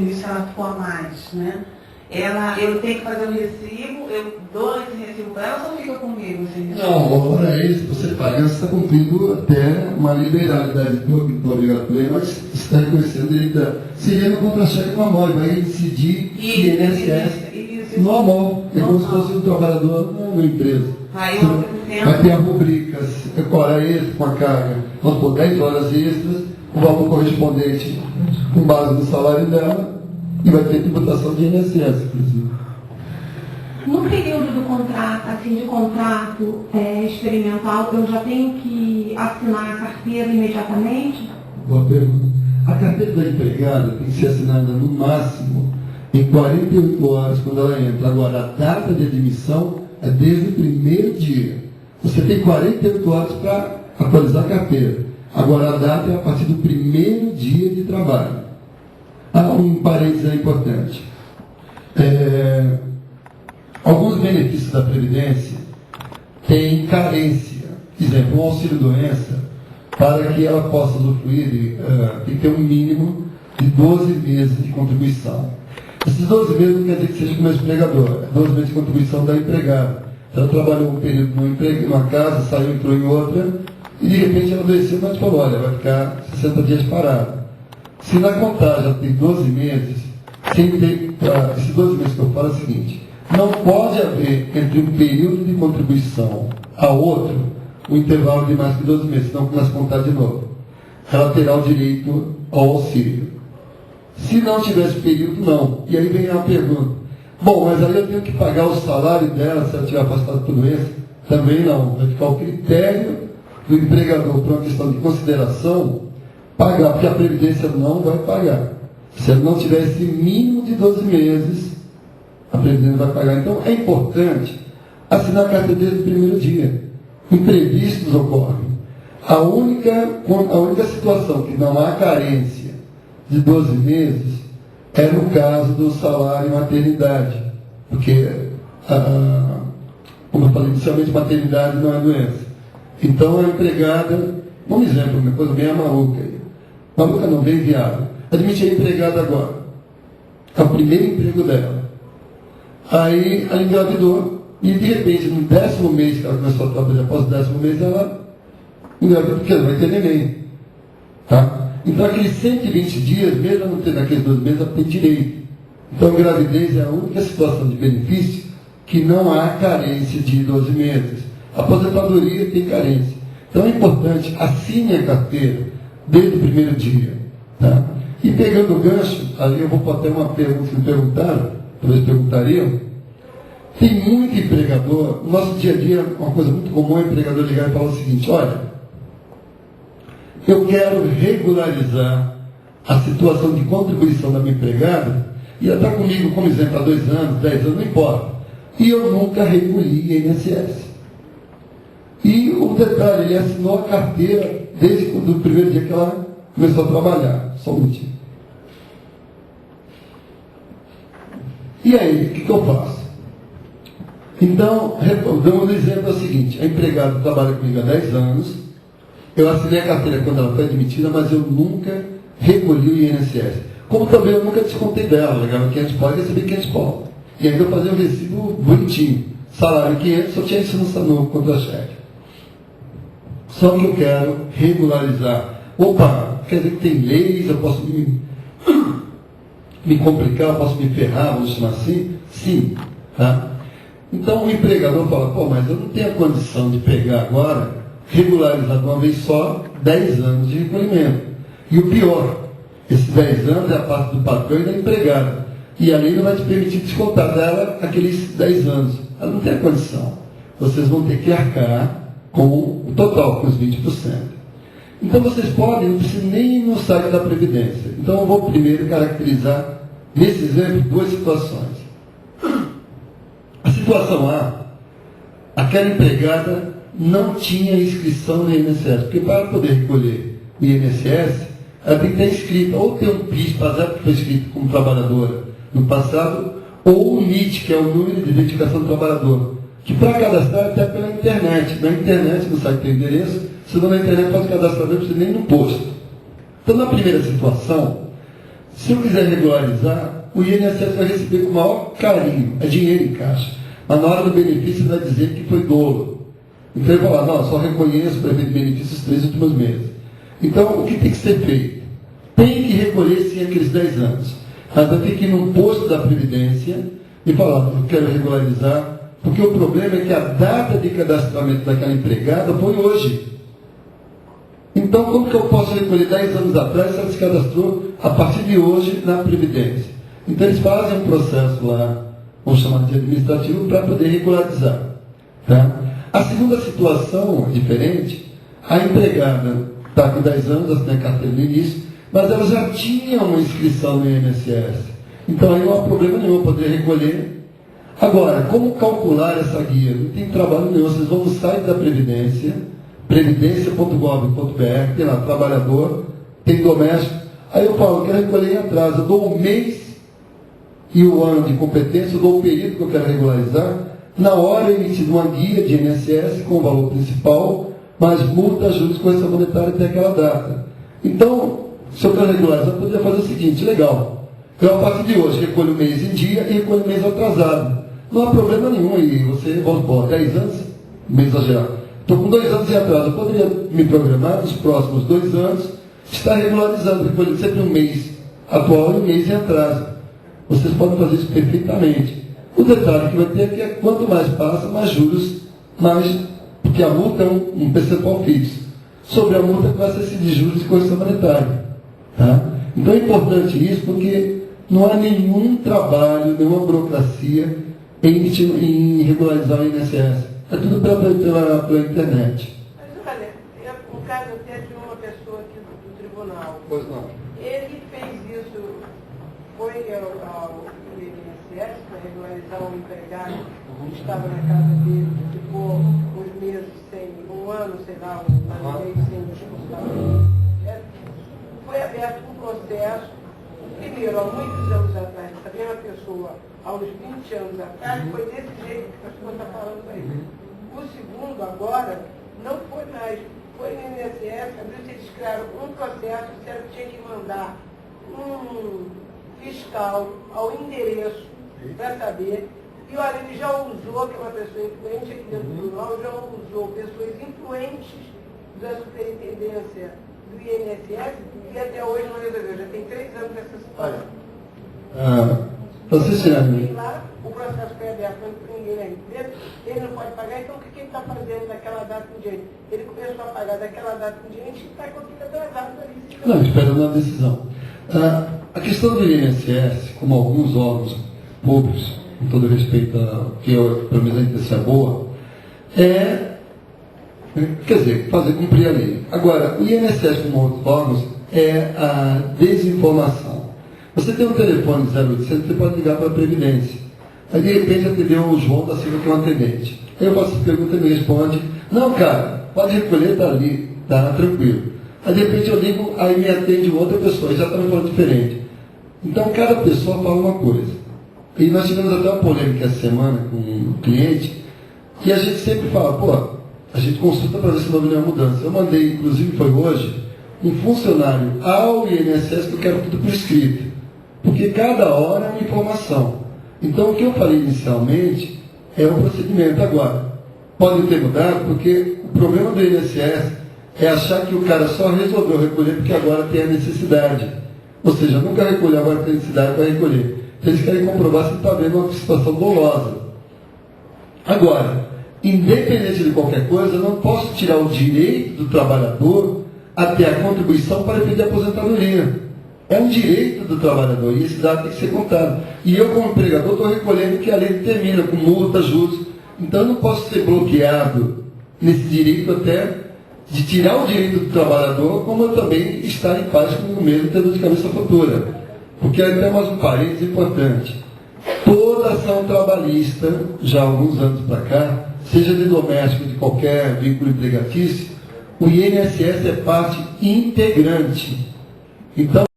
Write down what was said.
início, se ela for a mais, né? Eu tenho que fazer um recibo, eu dou esse recibo para ela ou só fica comigo? Assim? Não, ora isso, você paga, você está cumprindo até uma liberalidade do obrigatório, mas você está reconhecendo o direito dela. Seria no contra-cheque com a mão, vai incidir INSS no amor. É como se fosse um trabalhador numa empresa. Vai ter a rubrica, hora extra com a carga, vamos por 10 horas extras, o valor correspondente com base no salário dela, e vai ter tributação de INSS, inclusive. No período do contrato, assim, de contrato experimental, eu já tenho que assinar a carteira imediatamente? Boa pergunta. A carteira da empregada tem que ser assinada no máximo em 48 horas quando ela entra. Agora, a data de admissão é desde o primeiro dia. Você tem 48 horas para atualizar a carteira. Agora, a data é a partir do primeiro dia de trabalho. Um parênteses importante. Alguns benefícios da Previdência têm carência. Por exemplo, um auxílio-doença, para que ela possa usufruir, tem que ter um mínimo de 12 meses de contribuição. Esses 12 meses não quer dizer que seja como empregador, é 12 meses de contribuição da empregada. Ela trabalhou um período numa casa, saiu, entrou em outra, e de repente ela adoeceu, mas falou, olha, vai ficar 60 dias parada. Se na contagem ela tem 12 meses, sem ter, esses 12 meses que eu falo é o seguinte, não pode haver entre um período de contribuição a outro um intervalo de mais que 12 meses, senão começa a contar de novo. Ela terá o direito ao auxílio. Se não tivesse período, não. E aí vem a pergunta, bom, mas aí eu tenho que pagar o salário dela se ela estiver afastada por doença? Também não. Vai ficar o critério do empregador por uma questão de consideração pagar, porque a Previdência não vai pagar. Se ela não tiver esse mínimo de 12 meses, a Previdência vai pagar. Então, é importante assinar a carteira desde o primeiro dia. Imprevistos ocorrem. A única situação que não há carência de 12 meses é no caso do salário e maternidade. Porque, como eu falei inicialmente, maternidade não é doença. Então, a empregada, um exemplo, uma coisa bem maluca. Maluca não, bem viável. Admite a empregada agora. É o primeiro emprego dela. Aí ela engravidou e de repente no 10º mês que ela começou a trabalhar, após o 10º mês ela engravidou porque ela vai ter neném. Tá? Então aqueles 120 dias, mesmo não tendo aqueles 12 meses, ela tem direito. Então a gravidez é a única situação de benefício que não há carência de 12 meses. A aposentadoria tem carência. Então é importante, assine a carteira desde o primeiro dia. Tá? E pegando o gancho, ali eu vou até uma pergunta que me perguntaram, talvez perguntariam, tem muito empregador, no nosso dia a dia, uma coisa muito comum é o empregador ligar e falar o seguinte, olha, eu quero regularizar a situação de contribuição da minha empregada, e ela está comigo, como exemplo, há 2 anos, 10 anos, não importa. E eu nunca recolhi INSS. E o detalhe, ele assinou a carteira desde o primeiro dia que ela começou a trabalhar. Só um minutinho. E aí, o que eu faço? Então, dando um exemplo é o seguinte, a empregada trabalha comigo há 10 anos, eu assinei a carteira quando ela foi admitida, mas eu nunca recolhi o INSS. Como também eu nunca descontei dela, ligava 500 pau e recebi 500 pau. E ainda eu fazia um recibo bonitinho. Salário 500, só tinha isso no contra-cheque. Só que eu quero regularizar. Opa, quer dizer que tem leis, eu posso me complicar, eu posso me ferrar, vamos chamar assim? Sim. Tá? Então o empregador fala, pô, mas eu não tenho a condição de pegar agora, regularizar de uma vez só 10 anos de recolhimento. E o pior, esses 10 anos é a parte do patrão e da empregada. E a lei não vai te permitir descontar dela aqueles 10 anos. Ela não tem a condição. Vocês vão ter que arcar com o total, com os 20%. Então vocês podem, não precisa nem ir no site da Previdência. Então eu vou primeiro caracterizar, nesse exemplo, 2 situações. A situação A, aquela empregada não tinha inscrição no INSS, porque para poder recolher o INSS, ela tem que estar inscrita, ou ter um PIS, que foi inscrito como trabalhadora no passado, ou o NIT, que é o número de identificação do trabalhador, que para cadastrar até pela internet. Na internet, no site tem endereço, se não na internet pode cadastrar, não precisa nem no posto. Então, na primeira situação, Se eu quiser regularizar, o INSS vai receber com o maior carinho, é dinheiro em caixa. Mas na hora do benefício vai dizer que foi dolo. Então ele vai falar, não, só reconheço para ver benefícios os 3 últimos meses. Então, o que tem que ser feito? Tem que recolher sim aqueles 10 anos. Mas vai ter que ir num posto da Previdência e falar, eu quero regularizar, porque o problema é que a data de cadastramento daquela empregada foi hoje. Então, como que eu posso recolher 10 anos atrás se ela se cadastrou a partir de hoje na Previdência? Então, eles fazem um processo lá, vamos chamar de administrativo, para poder regularizar. Tá? A segunda situação diferente, a empregada está com 10 anos, assina a carteira no início, mas ela já tinha uma inscrição no INSS. Então, aí não há problema nenhum poder recolher. Agora, como calcular essa guia? Não tem trabalho nenhum, vocês vão no site da Previdência, previdência.gov.br, tem lá trabalhador, tem doméstico. Aí eu falo, eu quero recolher em atraso, eu dou o mês e o ano de competência, eu dou o período que eu quero regularizar. Na hora eu emitido uma guia de INSS com o valor principal, mais multa, juros, correção monetária até aquela data. Então, se eu quero regularizar, eu poderia fazer o seguinte, legal. Eu, a partir de hoje, recolho o mês em dia e recolho o mês atrasado. Não há problema nenhum aí. Você, vamos pôr, 10 anos, mês exagerado. Estou com 2 anos de atraso. Eu poderia me programar nos próximos 2 anos, estar regularizando, recolhendo sempre um mês atual e um mês em atraso. Vocês podem fazer isso perfeitamente. O detalhe que vai ter é que quanto mais passa, mais juros, mais, porque a multa é um percentual fixo. Sobre a multa vai ser esse de juros e correção monetária. Tá? Então é importante isso, porque não há nenhum trabalho, nenhuma burocracia em regularizar o INSS. É tudo pela internet. Mas olha, no caso até de uma pessoa aqui do tribunal. Pois não. Ele fez isso, foi ao INSS para regularizar um empregado que estava na casa dele, ficou uns meses sem, um ano, sei lá, um ano e meio sem discussão. Foi aberto um processo, primeiro, há muitos anos atrás, essa mesma pessoa, há uns 20 anos atrás, foi desse jeito que a pessoa está falando aí. O segundo, agora, não foi mais, foi no INSS, eles criaram um processo, disseram que tinha que mandar um fiscal ao endereço para saber. E olha, ele já usou, que é uma pessoa influente aqui dentro do tribunal, já usou pessoas influentes da superintendência do INSS e até hoje não resolveu. Já tem 3 anos essa situação. Olha, O processo foi aberto, não ninguém aí dentro, ele não pode pagar, então o que ele está fazendo daquela data em diante? Ele começou a pagar daquela data em diante e está com aquilo atrasado ali. não, esperando a decisão. A questão do INSS, como alguns órgãos públicos, com todo respeito a que eu, pelo menos a intenção é boa, quer dizer, fazer cumprir a lei. Agora, o INSS, como outros órgãos, é a desinformação. Você tem um telefone 0800, você pode ligar para a Previdência. Aí, de repente, atendeu o João da Silva, que é um atendente. Aí eu faço a pergunta e ele me responde, não, cara, pode recolher, está ali, está tranquilo. Aí, de repente, eu ligo, aí me atende outra pessoa, e já está me falando diferente. Então, cada pessoa fala uma coisa. E nós tivemos até uma polêmica essa semana com um cliente, que a gente sempre fala, pô, a gente consulta para ver se não houve nenhuma mudança. Eu mandei, inclusive foi hoje, um funcionário ao INSS que eu quero tudo por escrito. Porque cada hora é uma informação. Então, o que eu falei inicialmente é o procedimento. Agora, pode ter mudado, porque o problema do INSS é achar que o cara só resolveu recolher porque agora tem a necessidade. Ou seja, nunca recolheu, agora tem necessidade para recolher. Então, eles querem comprovar se está havendo uma situação dolosa. Agora, independente de qualquer coisa, eu não posso tirar o direito do trabalhador até a contribuição para efeito de aposentadoria. É um direito do trabalhador e esse dado tem que ser contado. E eu, como empregador, estou recolhendo o que a lei determina, com multa, juros. Então, eu não posso ser bloqueado nesse direito até de tirar o direito do trabalhador, como eu também estar em paz comigo mesmo, tendo de cabeça futura. Porque aí tem mais um parênteses importante. Toda ação trabalhista, já há alguns anos para cá, seja de doméstico, de qualquer vínculo empregatício, o INSS é parte integrante. Então,